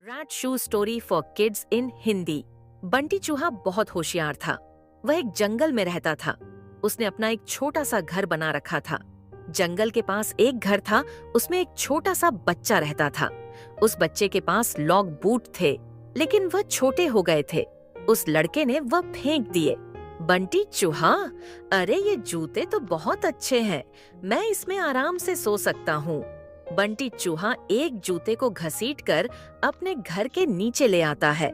Rat shoe story for kids in Hindi. Bunty चूहा बहुत होशियार था। वह एक जंगल में रहता था। उसने अपना एक छोटा सा घर बना रखा था। जंगल के पास एक घर था, उसमें एक छोटा सा बच्चा रहता था। उस बच्चे के पास लॉग बूट थे, लेकिन वह छोटे हो गए थे। उस लड़के ने वह फेंक दिए। बंटी चूहा, अरे ये जूते तो बहुत अच्छे हैं, मैं इसमें आराम से सो सकता हूँ। बंटी चूहा एक जूते को घसीटकर अपने घर के नीचे ले आता है।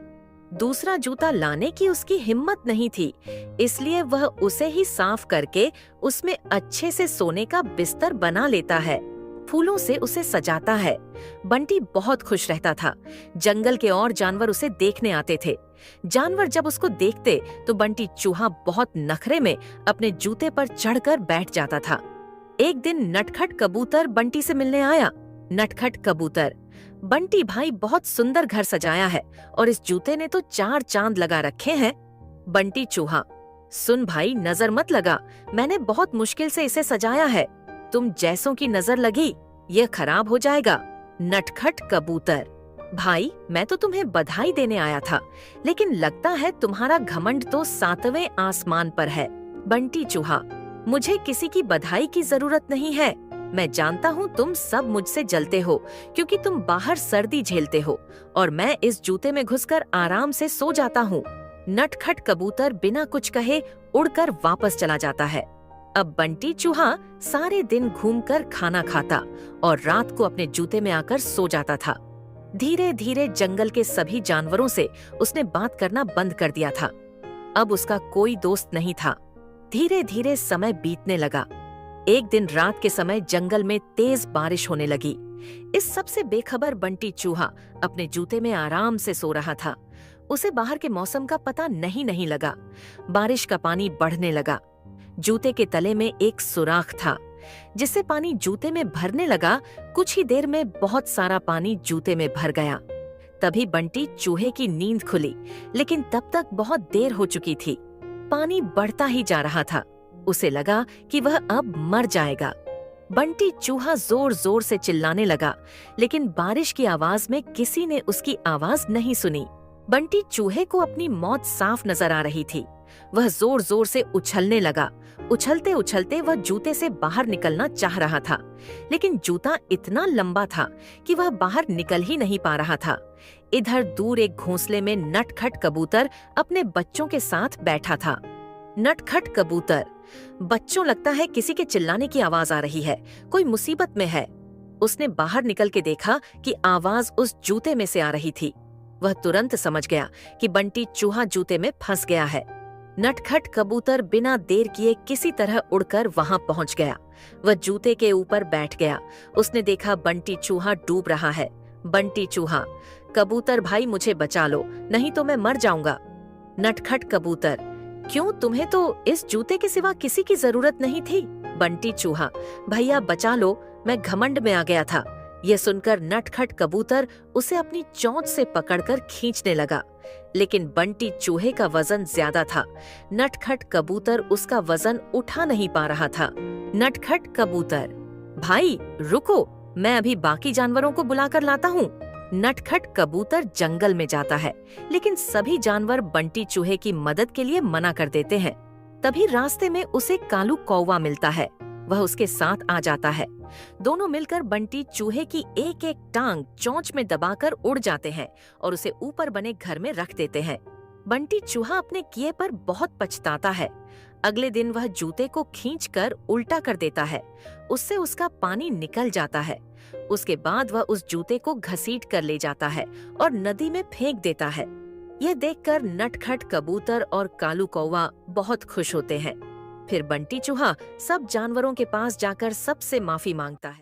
दूसरा जूता लाने की उसकी हिम्मत नहीं थी, इसलिए वह उसे ही साफ करके उसमें अच्छे से सोने का बिस्तर बना लेता है। फूलों से उसे सजाता है। बंटी बहुत खुश रहता था। जंगल के और जानवर उसे देखने आते थे। जानवर जब उसको देखते तो बंटी चूहा बहुत नखरे में अपने जूते पर चढ़कर बैठ जाता था। एक दिन नटखट कबूतर बंटी से मिलने आया। नटखट कबूतर, बंटी भाई बहुत सुंदर घर सजाया है और इस जूते ने तो 4 चांद लगा रखे हैं। बंटी चूहा, सुन भाई, नजर मत लगा, मैंने बहुत मुश्किल से इसे सजाया है। तुम जैसों की नजर लगी, यह खराब हो जाएगा। नटखट कबूतर, भाई मैं तो तुम्हें बधाई देने आया था, लेकिन लगता है तुम्हारा घमंड तो 7वें आसमान पर है। बंटी चूहा, मुझे किसी की बधाई की जरूरत नहीं है। मैं जानता हूँ तुम सब मुझसे जलते हो, क्योंकि तुम बाहर सर्दी झेलते हो और मैं इस जूते में घुसकर आराम से सो जाता हूँ। नटखट कबूतर बिना कुछ कहे उड़कर वापस चला जाता है। अब बंटी चूहा सारे दिन घूमकर खाना खाता और रात को अपने जूते में आकर सो जाता था। धीरे धीरे जंगल के सभी जानवरों से उसने बात करना बंद कर दिया था। अब उसका कोई दोस्त नहीं था। धीरे धीरे समय बीतने लगा। एक दिन रात के समय जंगल में तेज बारिश होने लगी। इस सब से बेखबर बंटी चूहा अपने जूते में आराम से सो रहा था। उसे बाहर के मौसम का पता नहीं लगा। बारिश का पानी बढ़ने लगा। जूते के तले में एक सुराख था, जिससे पानी जूते में भरने लगा। कुछ ही देर में बहुत सारा पानी जूते में भर गया। तभी बंटी चूहे की नींद खुली, लेकिन तब तक बहुत देर हो चुकी थी। पानी बढ़ता ही जा रहा था। उसे लगा कि वह अब मर जाएगा। बंटी चूहा जोर जोर से चिल्लाने लगा, लेकिन बारिश की आवाज में किसी ने उसकी आवाज नहीं सुनी। बंटी चूहे को अपनी मौत साफ नजर आ रही थी। वह जोर जोर से उछलने लगा। उछलते उछलते वह जूते से बाहर निकलना चाह रहा था, लेकिन जूता इतना लंबा था कि वह बाहर निकल ही नहीं पा रहा था। इधर दूर एक घोंसले में नटखट कबूतर अपने बच्चों के साथ बैठा था। नटखट कबूतर, बच्चों, लगता है किसी के चिल्लाने की आवाज आ रही है, कोई मुसीबत में है। उसने बाहर निकल के देखा कि आवाज उस जूते में से आ रही थी। वह तुरंत समझ गया कि बंटी चूहा जूते में फंस गया है। नटखट कबूतर बिना देर किए किसी तरह उड़कर वहां पहुंच गया। वह जूते के ऊपर बैठ गया। उसने देखा बंटी चूहा डूब रहा है। बंटी चूहा, कबूतर भाई मुझे बचा लो, नहीं तो मैं मर जाऊंगा। नटखट कबूतर, क्यों, तुम्हें तो इस जूते के सिवा किसी की जरूरत नहीं थी। बंटी चूहा, भैया बचा लो, मैं घमंड में आ गया था। यह सुनकर नटखट कबूतर उसे अपनी चोंच से पकड़कर खींचने लगा, लेकिन बंटी चूहे का वजन ज्यादा था। नटखट कबूतर उसका वजन उठा नहीं पा रहा था। नटखट कबूतर, भाई रुको, मैं अभी बाकी जानवरों को बुलाकर लाता हूँ। नटखट कबूतर जंगल में जाता है, लेकिन सभी जानवर बंटी चूहे की मदद के लिए मना कर देते हैं। तभी रास्ते में उसे कालू कौवा मिलता है। वह उसके साथ आ जाता है। दोनों मिलकर बंटी चूहे की एक एक टांग चोंच में दबाकर उड़ जाते हैं और उसे ऊपर बने घर में रख देते हैं। बंटी चूहा अपने किए पर बहुत पछताता है। अगले दिन वह जूते को खींचकर उल्टा कर देता है। उससे उसका पानी निकल जाता है। उसके बाद वह उस जूते को घसीट कर ले जाता है और नदी में फेंक देता है। यह देखकर नटखट कबूतर और कालू कौवा बहुत खुश होते हैं। फिर बंटी चूहा सब जानवरों के पास जाकर सबसे माफी मांगता है।